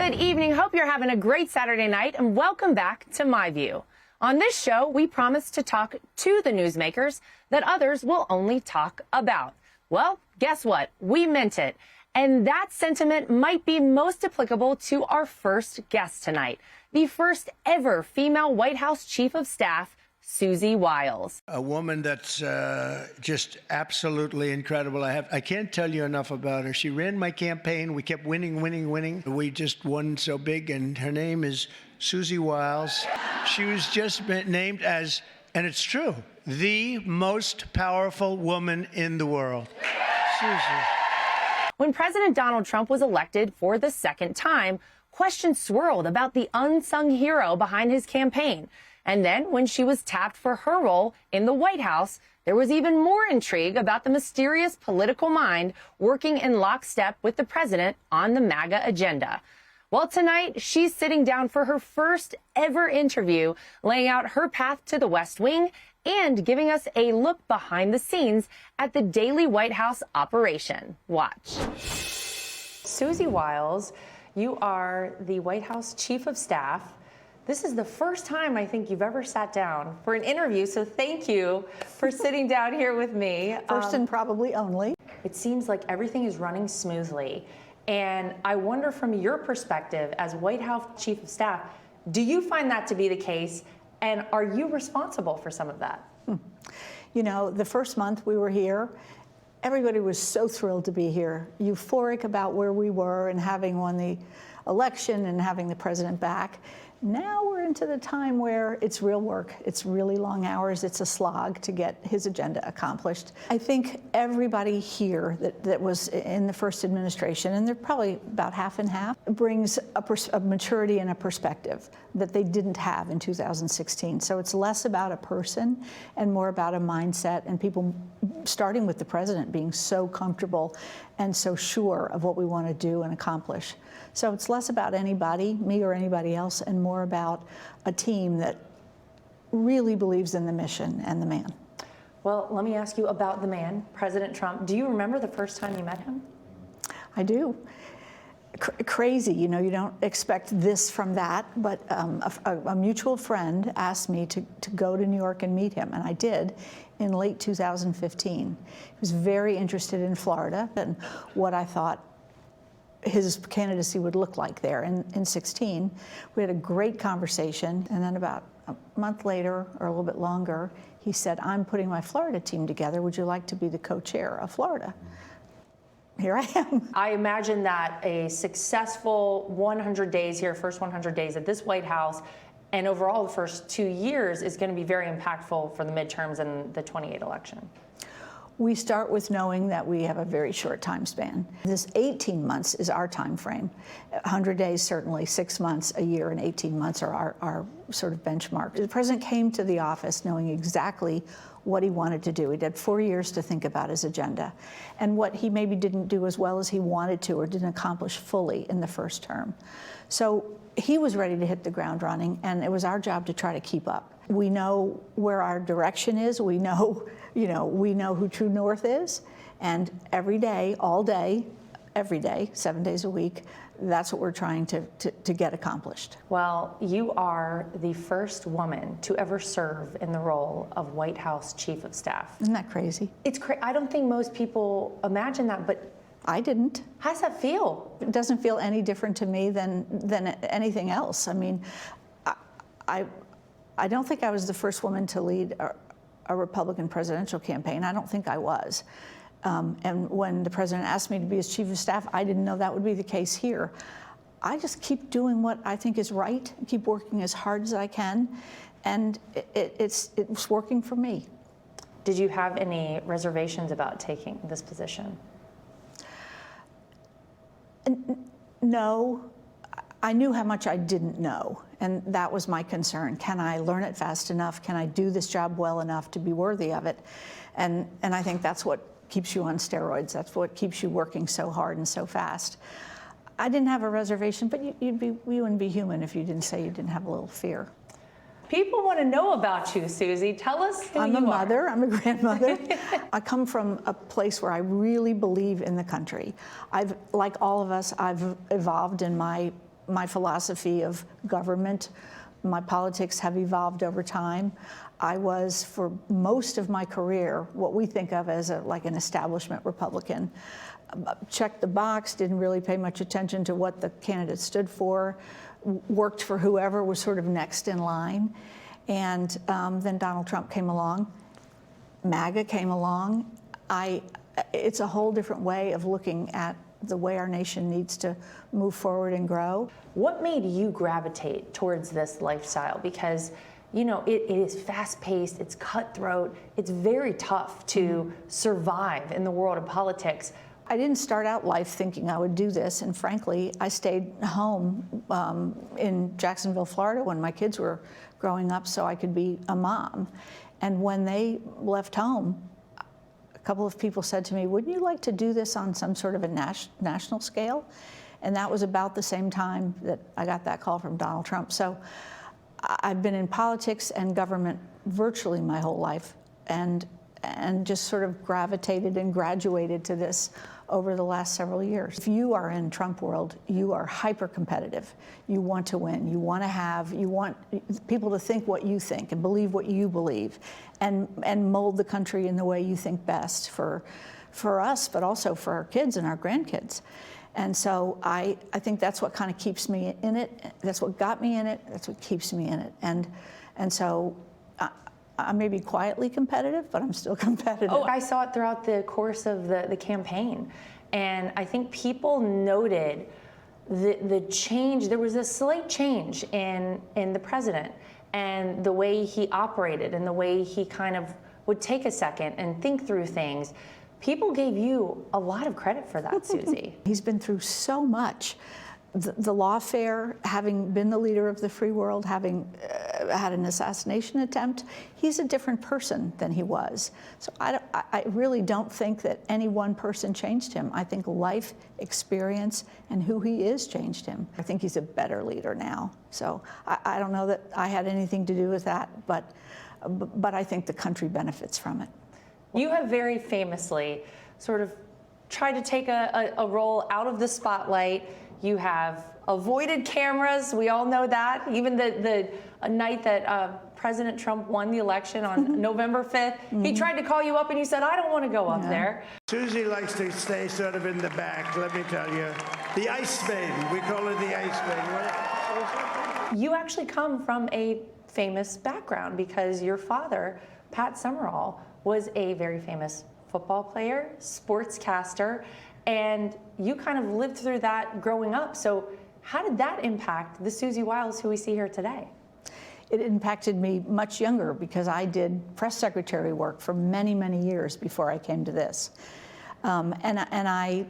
Good evening. Hope you're having a great Saturday night, and welcome back to My View. On this show, we promise to talk to the newsmakers that others will only talk about. Well, guess what? We meant it. And that sentiment might be most applicable to our first guest tonight, the first ever female White House Chief of Staff, Susie Wiles. A woman that's just absolutely incredible. I can't tell you enough about her. She ran my campaign. We kept winning. We just won so big, and her name is Susie Wiles. She was just named as, and it's true, the most powerful woman in the world. Susie. When President Donald Trump was elected for the second time, questions swirled about the unsung hero behind his campaign. And then when she was tapped for her role in the White House, there was even more intrigue about the mysterious political mind working in lockstep with the president on the MAGA agenda. Well, tonight, she's sitting down for her first ever interview, laying out her path to the West Wing and giving us a look behind the scenes at the daily White House operation. Watch. Susie Wiles, you are the White House Chief of Staff. This is the first time I think you've ever sat down for an interview, so thank you for sitting down here with me. First and probably only. It seems like everything is running smoothly, and I wonder from your perspective as White House Chief of Staff, do you find that to be the case, and are you responsible for some of that? You know, the first month we were here, everybody was so thrilled to be here, euphoric about where we were and having won the election and having the president back. Now we're into the time where it's real work. It's really long hours. It's a slog to get his agenda accomplished. I think everybody here that was in the first administration, and they're probably about half and half, brings a maturity and a perspective that they didn't have in 2016. So it's less about a person and more about a mindset, and people, starting with the president, being so comfortable and so sure of what we want to do and accomplish. So it's less about anybody, me or anybody else, and more about a team that really believes in the mission and the man. Well, let me ask you about the man, President Trump. Do you remember the first time you met him? I do. Crazy, you know, you don't expect this from that, but a mutual friend asked me to go to New York and meet him, and I did in late 2015. He was very interested in Florida and what I thought his candidacy would look like there. In 16, we had a great conversation, and then about a month later, or a little bit longer, he said, "I'm putting my Florida team together. Would you like to be the co-chair of Florida?" Here I am. I imagine that a successful 100 days here, first 100 days at this White House, and overall the first 2 years is going to be very impactful for the midterms and the 28 election. We start with knowing that we have a very short time span. This 18 months is our time frame. 100 days, certainly, 6 months, a year, and 18 months are our sort of benchmark. The president came to the office knowing exactly what he wanted to do. He'd had 4 years to think about his agenda, and what he maybe didn't do as well as he wanted to or didn't accomplish fully in the first term. So he was ready to hit the ground running, and it was our job to try to keep up. We know where our direction is. We know, we know who True North is, and every day, all day, every day, 7 days a week, that's what we're trying to get accomplished. Well, you are the first woman to ever serve in the role of White House Chief of Staff. Isn't that crazy? It's I don't think most people imagine that, but I didn't. How does that feel? It doesn't feel any different to me than anything else. I mean, I don't think I was the first woman to lead a Republican presidential campaign. I don't think I was. And when the president asked me to be his chief of staff, I didn't know that would be the case here. I just keep doing what I think is right, keep working as hard as I can, and it's working for me. Did you have any reservations about taking this position? No. I knew how much I didn't know, and that was my concern. Can I learn it fast enough? Can I do this job well enough to be worthy of it? And I think that's what keeps you on steroids. That's what keeps you working so hard and so fast. I didn't have a reservation, but you wouldn't be human if you didn't say you didn't have a little fear. People want to know about you, Susie. Tell us who you are. I'm a mother. I'm a grandmother. I come from a place where I really believe in the country. Like all of us, I've evolved in my my philosophy of government. My politics have evolved over time. I was, for most of my career, what we think of as like an establishment Republican. Checked the box, didn't really pay much attention to what the candidate stood for, worked for whoever was sort of next in line. And then Donald Trump came along, MAGA came along. It's a whole different way of looking at the way our nation needs to move forward and grow. What made you gravitate towards this lifestyle? Because, you know, it is fast-paced, it's cutthroat, it's very tough to survive in the world of politics. I didn't start out life thinking I would do this, and frankly, I stayed home in Jacksonville, Florida when my kids were growing up so I could be a mom. And when they left home, a couple of people said to me, wouldn't you like to do this on some sort of a national scale? And that was about the same time that I got that call from Donald Trump. So I've been in politics and government virtually my whole life, and just sort of gravitated and graduated to this over the last several years. If you are in Trump world, you are hyper competitive. You want to win. You want people to think what you think and believe what you believe, and mold the country in the way you think best for us, but also for our kids and our grandkids. And so I think that's what kind of keeps me in it. That's what got me in it. That's what keeps me in it. And so I may be quietly competitive, but I'm still competitive. Oh, I saw it throughout the course of the campaign. And I think people noted the change. There was a slight change in the president and the way he operated and the way he kind of would take a second and think through things. People gave you a lot of credit for that, Susie. He's been through so much. The lawfare, having been the leader of the free world, having had an assassination attempt, he's a different person than he was. So I really don't think that any one person changed him. I think life experience and who he is changed him. I think he's a better leader now. So I don't know that I had anything to do with that, but I think the country benefits from it. You have very famously sort of tried to take a role out of the spotlight. You have avoided cameras. We all know that. Even the night that President Trump won the election on November 5th, he tried to call you up and you said, I don't want to go up there. Susie likes to stay sort of in the back, let me tell you. The ice maiden, we call her the ice maiden. You actually come from a famous background because your father, Pat Summerall, was a very famous football player, sportscaster, and you kind of lived through that growing up. So how did that impact the Susie Wiles who we see here today? It impacted me much younger because I did press secretary work for many, many years before I came to this. It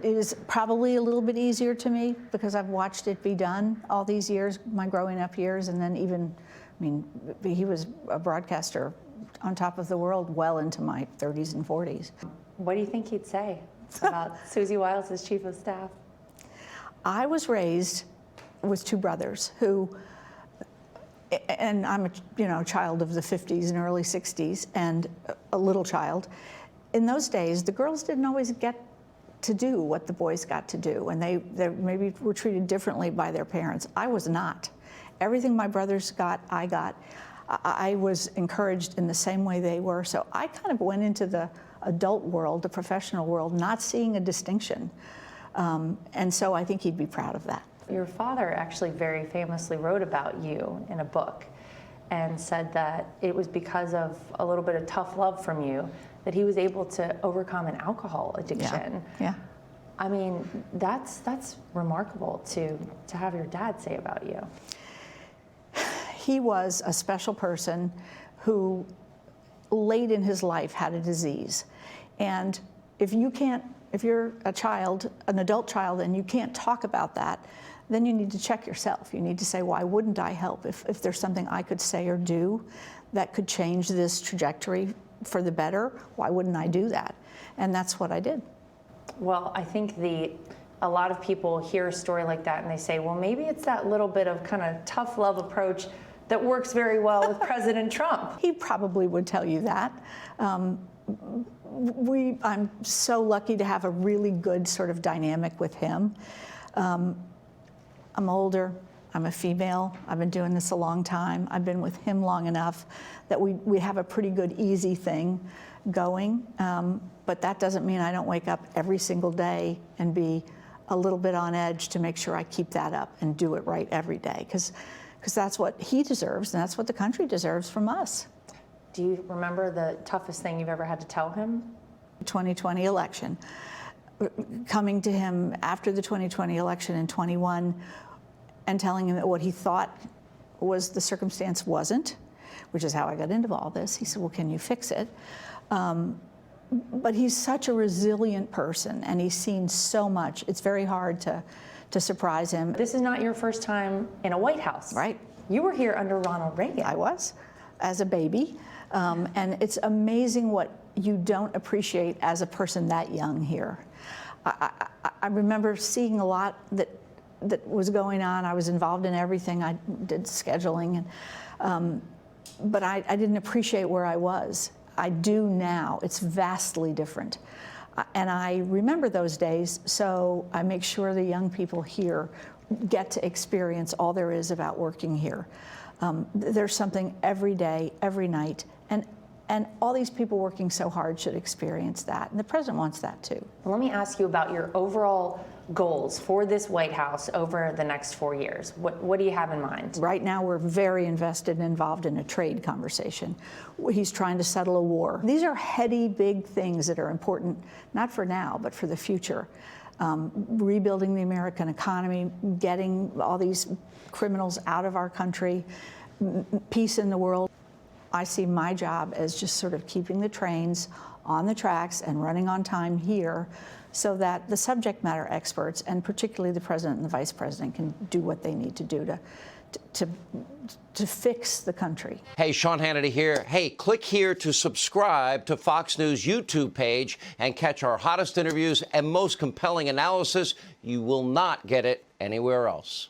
is probably a little bit easier to me because I've watched it be done all these years, my growing up years, and then even, I mean, he was a broadcaster on top of the world well into my 30s and 40s. What do you think he'd say about Susie Wiles as chief of staff? I was raised with two brothers who, and I'm a child of the 50s and early 60s and a little child. In those days, the girls didn't always get to do what the boys got to do, and they maybe were treated differently by their parents. I was not. Everything my brothers got, I got. I was encouraged in the same way they were, so I kind of went into the adult world, the professional world, not seeing a distinction. And so I think he'd be proud of that. Your father actually very famously wrote about you in a book and said that it was because of a little bit of tough love from you that he was able to overcome an alcohol addiction. Yeah. I mean, that's remarkable to have your dad say about you. He was a special person who late in his life had a disease. And if you're a child, an adult child, and you can't talk about that, then you need to check yourself. You need to say, why wouldn't I help? If there's something I could say or do that could change this trajectory for the better, why wouldn't I do that? And that's what I did. Well, I think a lot of people hear a story like that and they say, well, maybe it's that little bit of kind of tough love approach that works very well with President Trump. He probably would tell you that. I'm so lucky to have a really good sort of dynamic with him. I'm older. I'm a female. I've been doing this a long time. I've been with him long enough that we have a pretty good, easy thing going. But that doesn't mean I don't wake up every single day and be a little bit on edge to make sure I keep that up and do it right every day. Because that's what he deserves, and that's what the country deserves from us. Do you remember the toughest thing you've ever had to tell him? 2020 election. Coming to him after the 2020 election in 21 and telling him that what he thought was the circumstance wasn't, which is how I got into all this. He said, well, can you fix it? But he's such a resilient person, and he's seen so much. It's very hard to surprise him. This is not your first time in a White House. Right. You were here under Ronald Reagan. I was, as a baby. And it's amazing what you don't appreciate as a person that young here. I remember seeing a lot that was going on. I was involved in everything. I did scheduling, but I didn't appreciate where I was. I do now. It's vastly different. And I remember those days, so I make sure the young people here get to experience all there is about working here. There's something every day, every night, and all these people working so hard should experience that, and the president wants that too. Well, let me ask you about your overall goals for this White House over the next 4 years. What do you have in mind? Right now, we're very invested and involved in a trade conversation. He's trying to settle a war. These are heady, big things that are important, not for now, but for the future. Rebuilding the American economy, getting all these criminals out of our country, peace in the world. I see my job as just sort of keeping the trains on the tracks and running on time here so that the subject matter experts, and particularly the president and the vice president, can do what they need to do to fix the country. Hey, Sean Hannity here. Hey, click here to subscribe to Fox News YouTube page and catch our hottest interviews and most compelling analysis. You will not get it anywhere else.